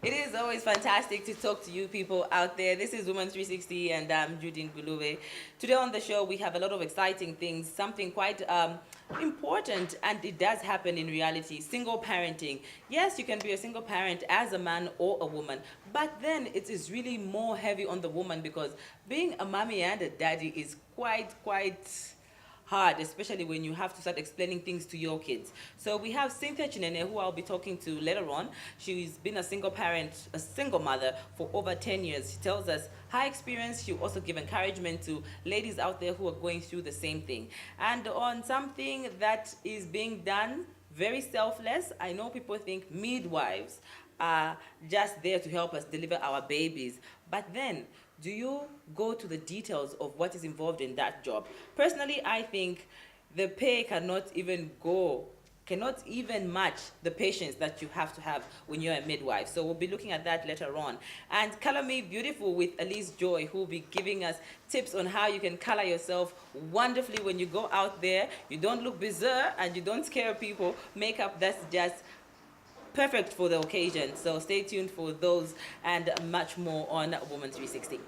It is always fantastic to talk to you people out there. This is Woman 360 and I'm Judy Ngulube. Today on the show we have a lot of exciting things, something quite important, and it does happen in reality. Single parenting. Yes, you can be a single parent as a man or a woman, but then it is really more heavy on the woman because being a mommy and a daddy is quite hard, especially when you have to start explaining things to your kids. So we have Cynthia Chinene, who I'll be talking to later on. She's been a single parent, a single mother for over 10 years. She tells us her experience. She'll also give encouragement to ladies out there who are going through the same thing. And on something that is being done very selfless, I know people think midwives are just there to help us deliver our babies. But then, do you go to the details of what is involved in that job? Personally, I think the pay cannot even match the patience that you have to have when you're a midwife. So we'll be looking at that later on. And Color Me Beautiful with Elise Joy, who will be giving us tips on how you can color yourself wonderfully when you go out there. You don't look bizarre and you don't scare people. Makeup that's just perfect for the occasion. So stay tuned for those and much more on Woman 360.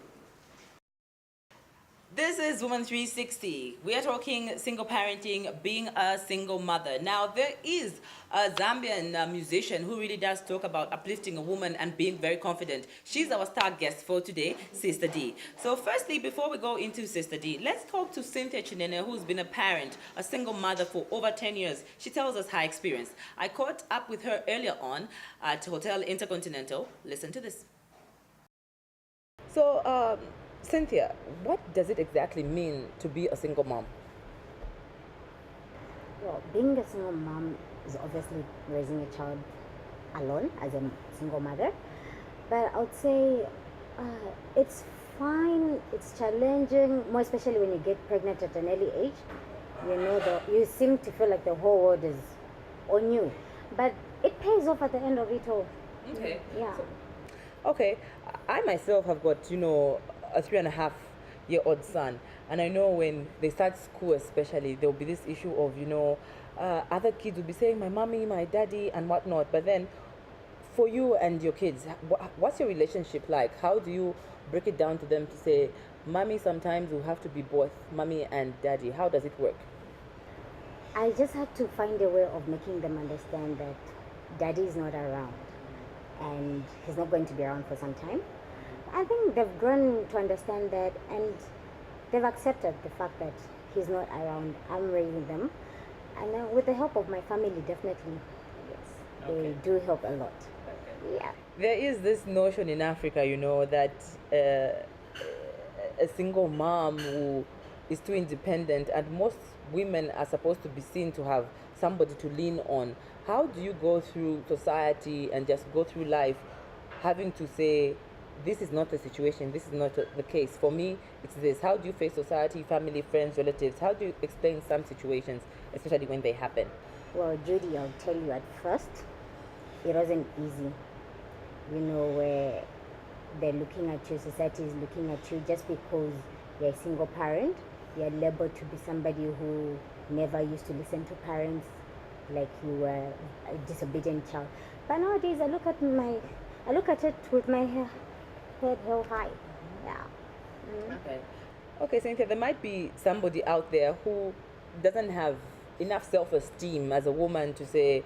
This is Woman 360. We are talking single parenting, being a single mother. Now, there is a Zambian musician who really does talk about uplifting a woman and being very confident. She's our star guest for today, Sister D. So firstly, before we go into Sister D, let's talk to Cynthia Chinene, who's been a parent, a single mother for over 10 years. She tells us her experience. I caught up with her earlier on at Hotel Intercontinental. Listen to this. So, Cynthia, what does it exactly mean to be a single mom? Well, being a single mom is obviously raising a child alone as a single mother. But I would say it's fine, it's challenging, more especially when you get pregnant at an early age. You know, you seem to feel like the whole world is on you. But it pays off at the end of it all. Okay. Yeah. Okay, I myself have got, a 3.5-year-old son, and I know when they start school especially, there'll be this issue of, other kids will be saying, my mommy, my daddy, and whatnot. But then for you and your kids, what's your relationship like? How do you break it down to them to say, mommy sometimes will have to be both mommy and daddy? How does it work? I just had to find a way of making them understand that daddy is not around and he's not going to be around for some time. I think they've grown to understand that, and they've accepted the fact that he's not around. I'm raising them, and with the help of my family, definitely, yes, Okay. they do help a lot. Yeah. There is this notion in Africa, that a single mom who is too independent, and most women are supposed to be seen to have somebody to lean on. How do you go through society and just go through life having to say, this is not the situation, this is not the case? For me, it's this. How do you face society, family, friends, relatives? How do you explain some situations, especially when they happen? Well, Judy, I'll tell you, at first, it wasn't easy. Where they're looking at you, society is looking at you just because you're a single parent. You're labeled to be somebody who never used to listen to parents, like you were a disobedient child. But nowadays, I look at it with my head held high. Yeah. Okay. Okay, Cynthia, there might be somebody out there who doesn't have enough self-esteem as a woman to say,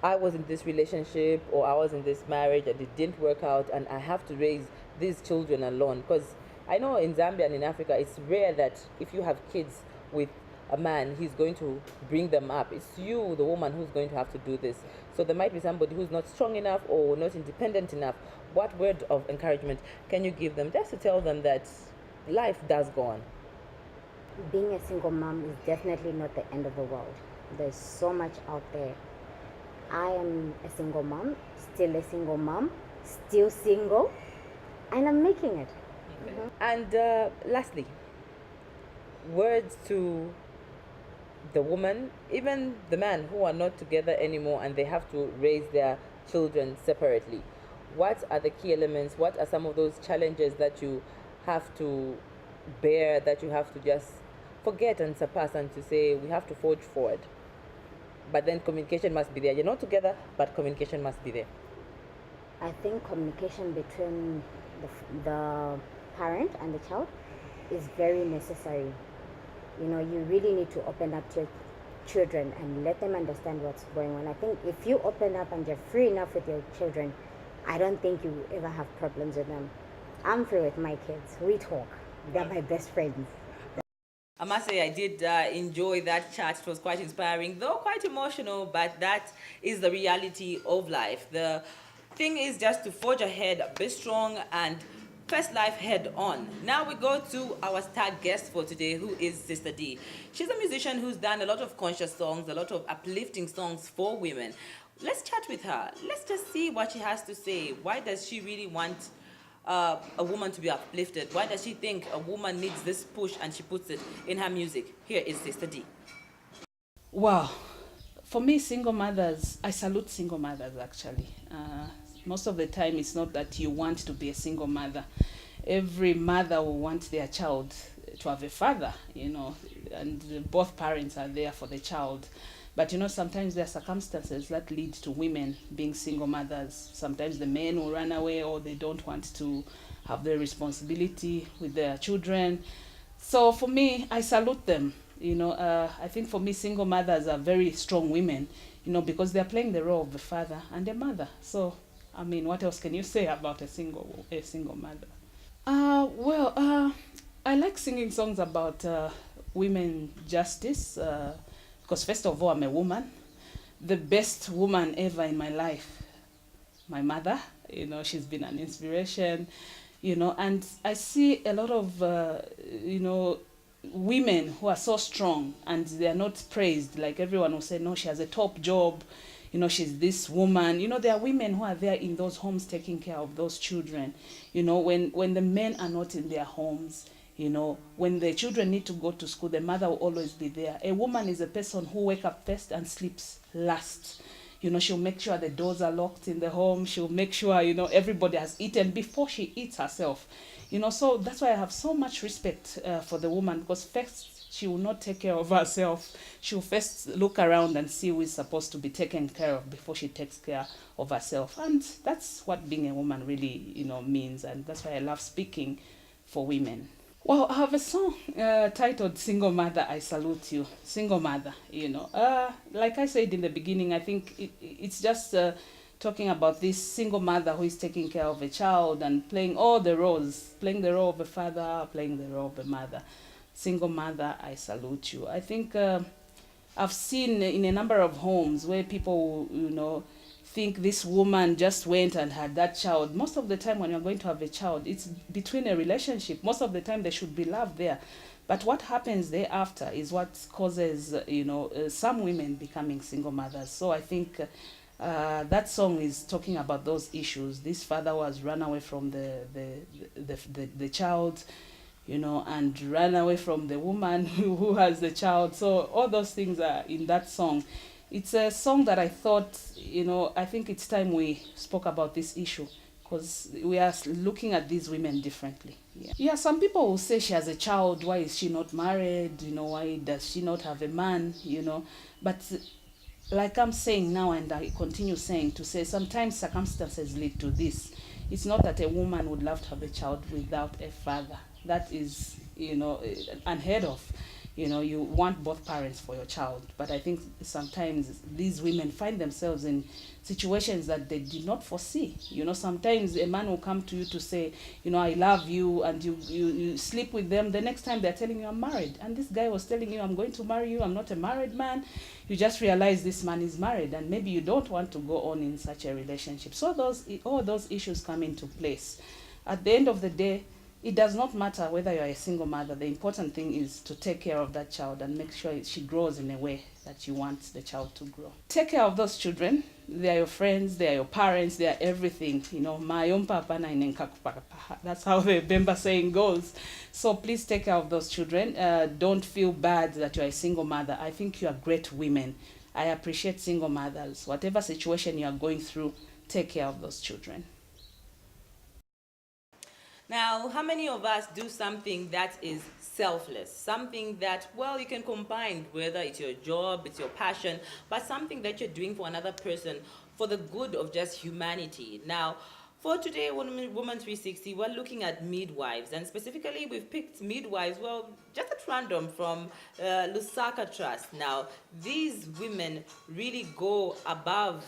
I was in this relationship or I was in this marriage and it didn't work out and I have to raise these children alone. Because I know in Zambia and in Africa, it's rare that if you have kids with a man, he's going to bring them up. It's you, the woman, who's going to have to do this. So there might be somebody who's not strong enough or not independent enough. What word of encouragement can you give them just to tell them that life does go on? Being a single mom is definitely not the end of the world. There's so much out there. I am a single mom, still a single mom, still single, and I'm making it. Okay. And lastly, words to the woman, even the man, who are not together anymore and they have to raise their children separately. What are the key elements? What are some of those challenges that you have to bear, that you have to just forget and surpass, and to say we have to forge forward? But then communication must be there. You're not together, but communication must be there. I think communication between the parent and the child is very necessary. You know, you really need to open up to your children and let them understand what's going on. I think if you open up and you're free enough with your children, I don't think you will ever have problems with them. I'm free with my kids. We talk. They're my best friends. I must say I did enjoy that chat. It was quite inspiring, though quite emotional, but that is the reality of life. The thing is just to forge ahead, be strong, and face life head on. Now we go to our star guest for today, who is Sister D. She's a musician who's done a lot of conscious songs, a lot of uplifting songs for women. Let's chat with her. Let's just see what she has to say. Why does she really want a woman to be uplifted? Why does she think a woman needs this push, and she puts it in her music? Here is Sister D. Wow. For me, single mothers, I salute single mothers actually. Most of the time, it's not that you want to be a single mother. Every mother will want their child to have a father, and both parents are there for the child. But sometimes there are circumstances that lead to women being single mothers. Sometimes the men will run away, or they don't want to have the responsibility with their children. So for me, I salute them. I think for me, single mothers are very strong women, because they're playing the role of the father and the mother. So, I mean, what else can you say about a single mother? I like singing songs about women justice, because first of all, I'm a woman. The best woman ever in my life, my mother. She's been an inspiration. And I see a lot of women who are so strong, and they are not praised. Like everyone will say, no, she has a top job, she's this woman. There are women who are there in those homes taking care of those children. When the men are not in their homes, when the children need to go to school, the mother will always be there. A woman is a person who wakes up first and sleeps last. She'll make sure the doors are locked in the home. She'll make sure, everybody has eaten before she eats herself. So that's why I have so much respect for the woman, because first she will not take care of herself. She'll first look around and see who is supposed to be taken care of before she takes care of herself. And that's what being a woman really, means. And that's why I love speaking for women. Well, I have a song titled Single Mother, I Salute You. Single Mother, like I said in the beginning, I think it's just talking about this single mother who is taking care of a child and playing all the roles, playing the role of a father, playing the role of a mother. Single mother, I salute you. I think I've seen in a number of homes where people, think this woman just went and had that child. Most of the time when you're going to have a child, it's between a relationship. Most of the time there should be love there. But what happens thereafter is what causes, some women becoming single mothers. So I think that song is talking about those issues. This father was run away from the child, and ran away from the woman who has the child. So all those things are in that song. It's a song that I thought, I think it's time we spoke about this issue, because we are looking at these women differently. Yeah, some people will say she has a child. Why is she not married? Why does she not have a man? But like I'm saying now, and I continue saying, to say sometimes circumstances lead to this. It's not that a woman would love to have a child without a father. That is, unheard of. You want both parents for your child. But I think sometimes these women find themselves in situations that they did not foresee. Sometimes a man will come to you to say, I love you, and you sleep with them. The next time they're telling you, I'm married. And this guy was telling you, I'm going to marry you. I'm not a married man. You just realize this man is married, and maybe you don't want to go on in such a relationship. So all those issues come into place. At the end of the day, it does not matter whether you're a single mother. The important thing is to take care of that child and make sure she grows in a way that you want the child to grow. Take care of those children. They are your friends, they are your parents, they are everything. You know, mayompa na inenkakupakapa. That's how the Bemba saying goes. So please take care of those children. Don't feel bad that you're a single mother. I think you are great women. I appreciate single mothers. Whatever situation you are going through, take care of those children. Now, how many of us do something that is selfless? Something that, well, you can combine, whether it's your job, it's your passion, but something that you're doing for another person for the good of just humanity. Now, for today, Woman 360, we're looking at midwives, and specifically, we've picked midwives, well, just at random from Lusaka Trust. Now, these women really go above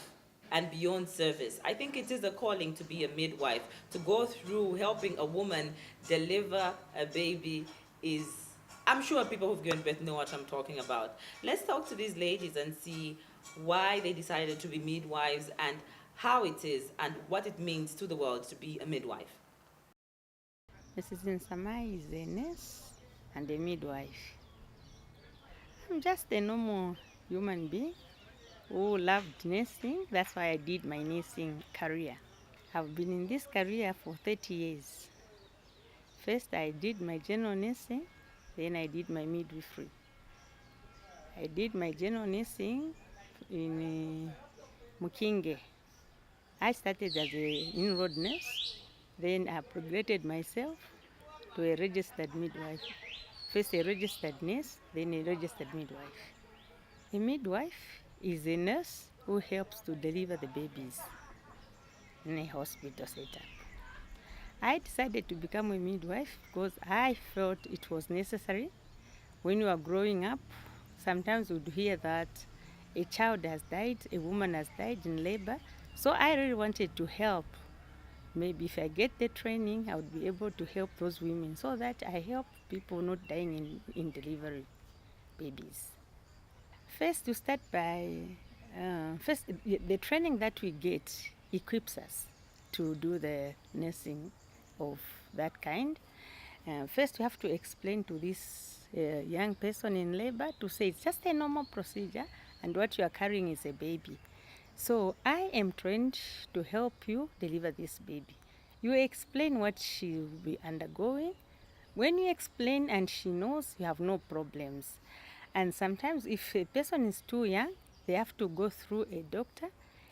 and beyond service. I think it is a calling to be a midwife, to go through helping a woman deliver a baby is, I'm sure people who've given birth know what I'm talking about. Let's talk to these ladies and see why they decided to be midwives and how it is and what it means to the world to be a midwife. Mrs. Nsamai is a nurse and a midwife. I'm just a normal human being who loved nursing. That's why I did my nursing career. I've been in this career for 30 years. First I did my general nursing, then I did my midwifery. I did my general nursing in Mukinge. I started as an enrolled nurse, then I upgraded myself to a registered midwife. First a registered nurse, then a registered midwife. A midwife is a nurse who helps to deliver the babies in a hospital setup. I decided to become a midwife because I felt it was necessary. When you are growing up, sometimes we would hear that a child has died, a woman has died in labor. So I really wanted to help. Maybe if I get the training, I would be able to help those women so that I help people not dying in delivery, babies. First, you start by, the training that we get equips us to do the nursing of that kind. First, you have to explain to this young person in labor to say it's just a normal procedure and what you are carrying is a baby. So I am trained to help you deliver this baby. You explain what she will be undergoing. When you explain and she knows, you have no problems. And sometimes if a person is too young, they have to go through a doctor.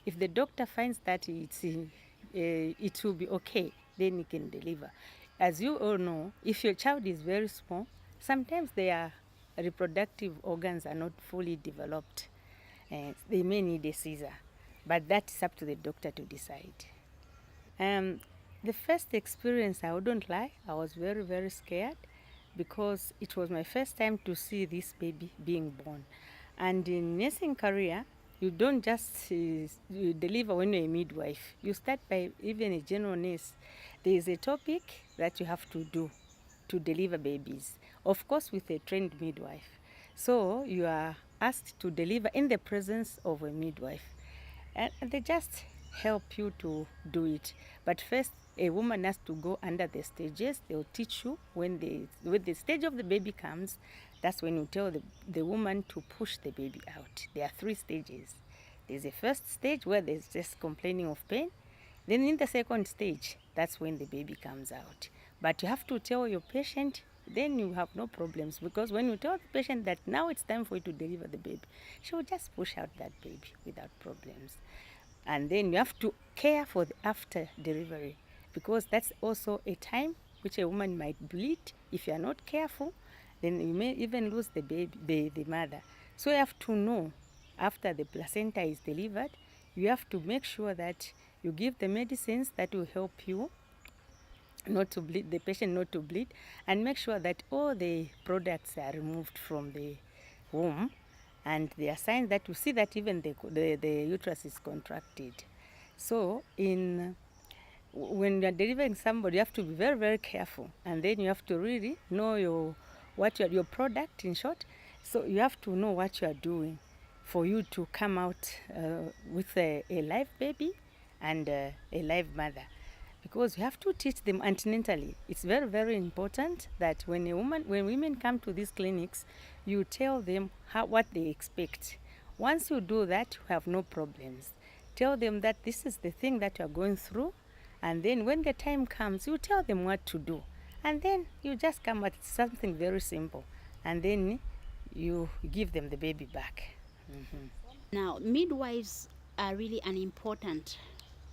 If the doctor finds that it will be okay, then he can deliver. As you all know, if your child is very small, sometimes their reproductive organs are not fully developed. They may need a Caesar, but that is up to the doctor to decide. The first experience, I wouldn't lie, I was very, very scared because it was my first time to see this baby being born. And in nursing career, you don't just you deliver when you're a midwife. You start by even a general nurse. There is a topic that you have to do to deliver babies, of course with a trained midwife. So you are asked to deliver in the presence of a midwife. And they just help you to do it. But first, a woman has to go under the stages. They'll teach you when the stage of the baby comes, that's when you tell the woman to push the baby out. There are 3 stages. There's a first stage where there's just complaining of pain. Then in the second stage, that's when the baby comes out. But you have to tell your patient, then you have no problems, because when you tell the patient that now it's time for you to deliver the baby, she will just push out that baby without problems. And then you have to care for the after delivery, because that's also a time which a woman might bleed. If you are not careful, then you may even lose the baby, the mother. So you have to know after the placenta is delivered, you have to make sure that you give the medicines that will help you not to bleed, the patient not to bleed, and make sure that all the products are removed from the womb. And there are signs that you see that even the uterus is contracted. So when you are delivering somebody, you have to be very, very careful. And then you have to really know your product, in short. So you have to know what you are doing for you to come out with a live baby and a live mother. because you have to teach them antenatally. It's very, very important that when women come to these clinics, you tell them what they expect. Once you do that, you have no problems. Tell them that this is the thing that you are going through, and then when the time comes, you tell them what to do. And then you just come at something very simple, and then you give them the baby back. Now, midwives are really an important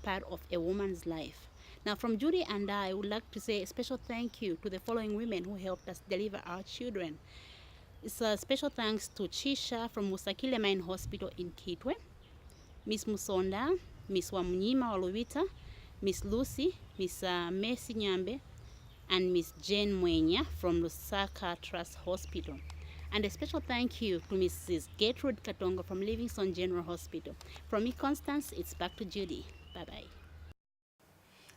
part of a woman's life. Now, from Judy and I would like to say a special thank you to the following women who helped us deliver our children. It's a special thanks to Chisha from Musakile Mine Hospital in Kitwe, Miss Musonda, Miss Wamunyima Waluvita, Miss Lucy, Miss Mercy Nyambe, and Miss Jane Mwenya from Lusaka Trust Hospital. And a special thank you to Mrs. Gertrude Katongo from Livingston General Hospital. From me, Constance, it's back to Judy. Bye-bye.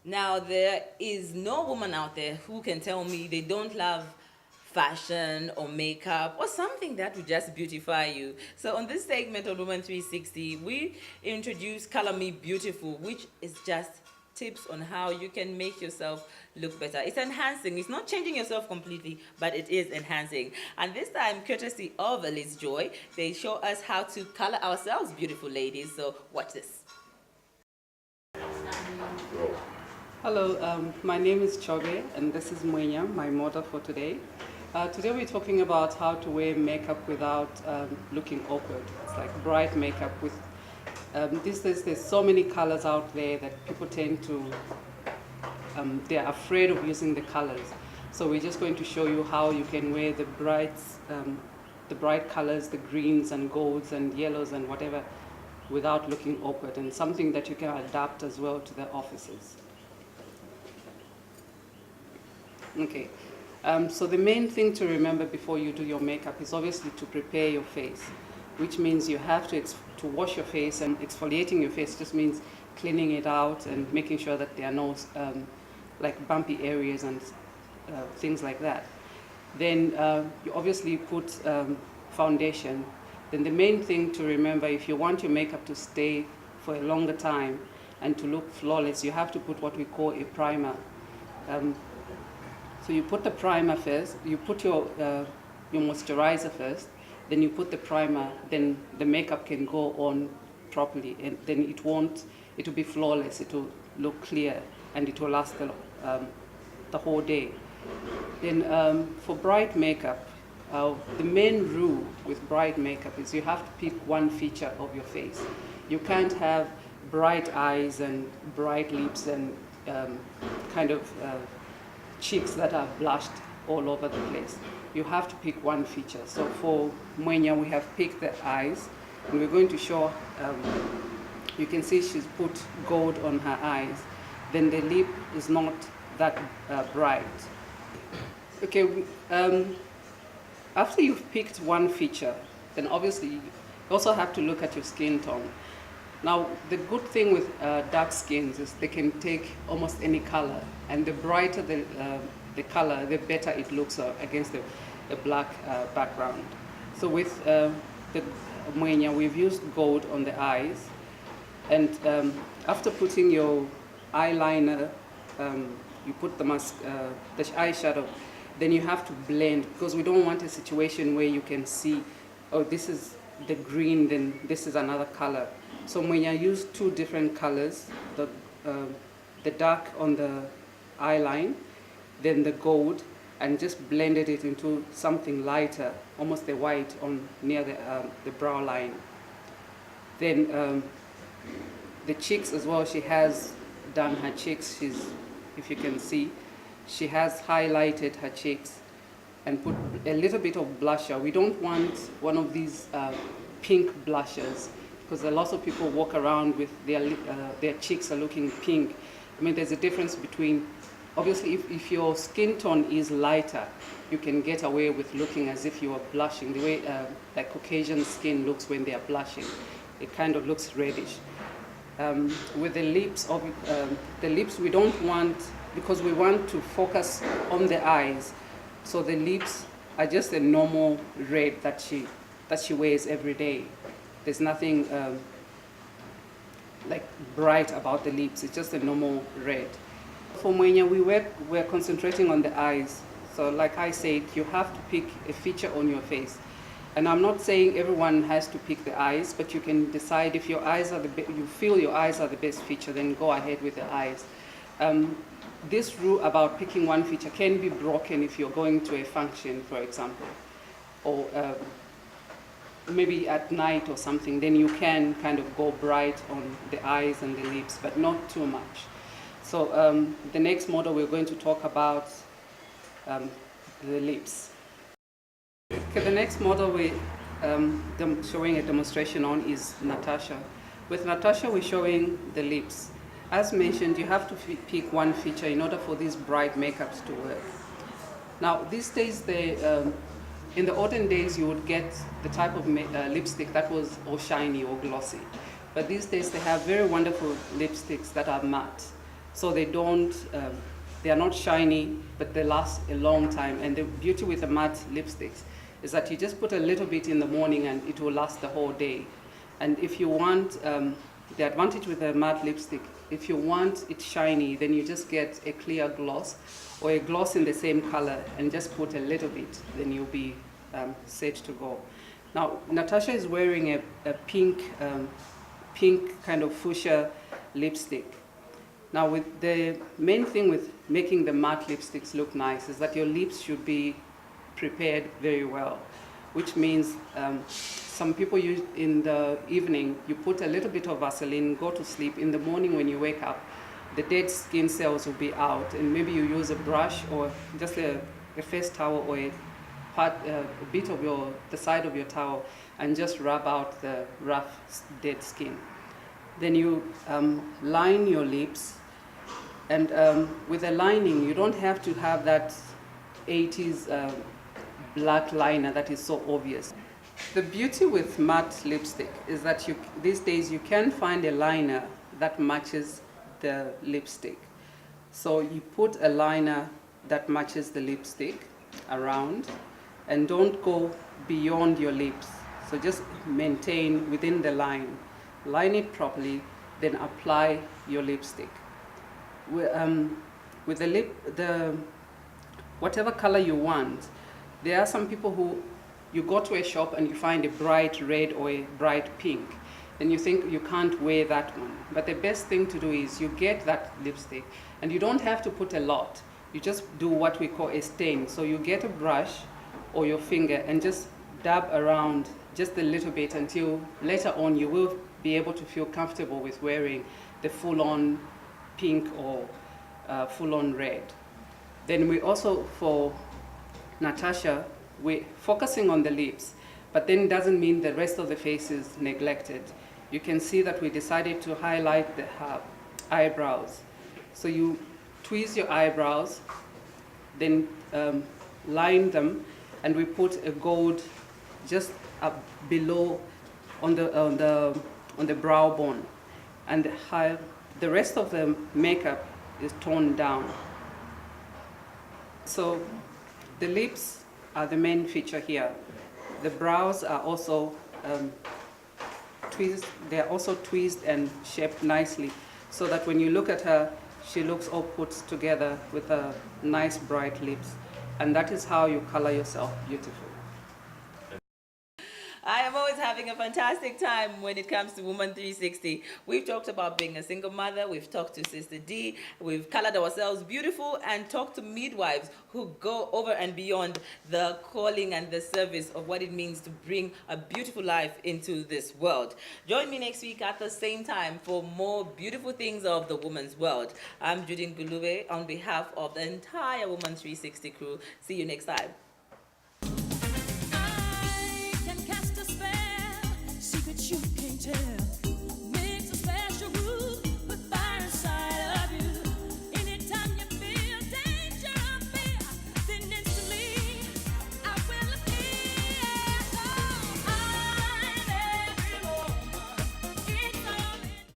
Now, there is no woman out there who can tell me they don't love fashion or makeup or something that would just beautify you. So on this segment of Woman 360, we introduce Color Me Beautiful, which is just tips on how you can make yourself look better. It's enhancing. It's not changing yourself completely, but it is enhancing. And this time, courtesy of Liz Joy, they show us how to color ourselves beautiful, ladies. So watch this. Hello, my name is Chobe, and this is Mwenya, my model for today. Today we're talking about how to wear makeup without looking awkward. It's like bright makeup with these days there's so many colors out there that people tend to, they're afraid of using the colors. So we're just going to show you how you can wear the bright colors, the greens and golds and yellows and whatever, without looking awkward, and something that you can adapt as well to the offices. Okay, so the main thing to remember before you do your makeup is obviously to prepare your face, which means you have to wash your face, and exfoliating your face just means cleaning it out and making sure that there are no like bumpy areas and things like that. Then you obviously put foundation. Then the main thing to remember, if you want your makeup to stay for a longer time and to look flawless, you have to put what we call a primer. So you put the primer first, you put your moisturizer first, then you put the primer, then the makeup can go on properly, and then it will be flawless, it will look clear, and it will last the whole day. Then for bright makeup, the main rule with bright makeup is you have to pick one feature of your face. You can't have bright eyes and bright lips and kind of cheeks that are blushed all over the place. You have to pick one feature. So for Mwenya, we have picked the eyes, and we're going to show, you can see she's put gold on her eyes. Then the lip is not that bright. Okay, after you've picked one feature, then obviously you also have to look at your skin tone. Now, the good thing with dark skins is they can take almost any color, and the brighter the color, the better it looks against the black background. So with the Mwenya, we've used gold on the eyes, and after putting your eyeliner, you put the eyeshadow, then you have to blend, because we don't want a situation where you can see, oh, this is the green, then this is another color. So Mwenya used two different colors, the dark on the eyeline, then the gold, and just blended it into something lighter, almost the white on near the brow line. Then the cheeks as well, she has done her cheeks. If you can see, she has highlighted her cheeks and put a little bit of blusher. We don't want one of these pink blushes, because a lot of people walk around with their cheeks are looking pink. I mean, there's a difference between, obviously, if your skin tone is lighter, you can get away with looking as if you are blushing, the way like Caucasian skin looks when they are blushing. It kind of looks reddish. With the lips we don't want, because we want to focus on the eyes. So the lips are just a normal red that she wears every day. There's nothing like bright about the lips. It's just a normal red. For Mwenya, we're concentrating on the eyes. So like I said, you have to pick a feature on your face. And I'm not saying everyone has to pick the eyes, but you can decide if your eyes are you feel your eyes are the best feature, then go ahead with the eyes. This rule about picking one feature can be broken if you're going to a function, for example, or maybe at night or something. Then you can kind of go bright on the eyes and the lips, but not too much. So the next model we're going to talk about the lips. Okay, the next model we're showing a demonstration on is Natasha. With Natasha, we're showing the lips. As mentioned, you have to pick one feature in order for these bright makeups to work. Now, these days, in the olden days, you would get the type of lipstick that was all shiny or glossy. But these days, they have very wonderful lipsticks that are matte. So they are not shiny, but they last a long time. And the beauty with the matte lipsticks is that you just put a little bit in the morning and it will last the whole day. And if you want, the advantage with a matte lipstick, if you want it shiny, then you just get a clear gloss or a gloss in the same color and just put a little bit, then you'll be set to go. Now, Natasha is wearing a pink kind of fuchsia lipstick. Now, with the main thing with making the matte lipsticks look nice is that your lips should be prepared very well, which means some people use in the evening, you put a little bit of Vaseline, go to sleep. In the morning when you wake up, the dead skin cells will be out, and maybe you use a brush or just a face towel or a bit of the side of your towel and just rub out the rough dead skin. Then you line your lips, and with the lining, you don't have to have that 80s black liner that is so obvious. The beauty with matte lipstick is that these days you can find a liner that matches the lipstick. So you put a liner that matches the lipstick around and don't go beyond your lips. So just maintain within the line. Line it properly, then apply your lipstick. With the whatever color you want, there are some people who you go to a shop and you find a bright red or a bright pink, then you think you can't wear that one. But the best thing to do is you get that lipstick and you don't have to put a lot. You just do what we call a stain. So you get a brush or your finger and just dab around just a little bit until later on you will be able to feel comfortable with wearing the full-on pink or full-on red. Then we also, for Natasha, we're focusing on the lips, but then it doesn't mean the rest of the face is neglected. You can see that we decided to highlight the eyebrows. So you tweeze your eyebrows, then line them, and we put a gold just up below on the brow bone, and the rest of the makeup is toned down. So the lips are the main feature here. The brows are also tweezed. They are also tweezed and shaped nicely, so that when you look at her, she looks all put together with a nice bright lips, and that is how you color yourself beautiful. I am always having a fantastic time when it comes to Woman 360. We've talked about being a single mother, we've talked to Sister D, we've colored ourselves beautiful, and talked to midwives who go over and beyond the calling and the service of what it means to bring a beautiful life into this world. Join me next week at the same time for more beautiful things of the woman's world. I'm Judy Ngulube on behalf of the entire Woman 360 crew. See you next time.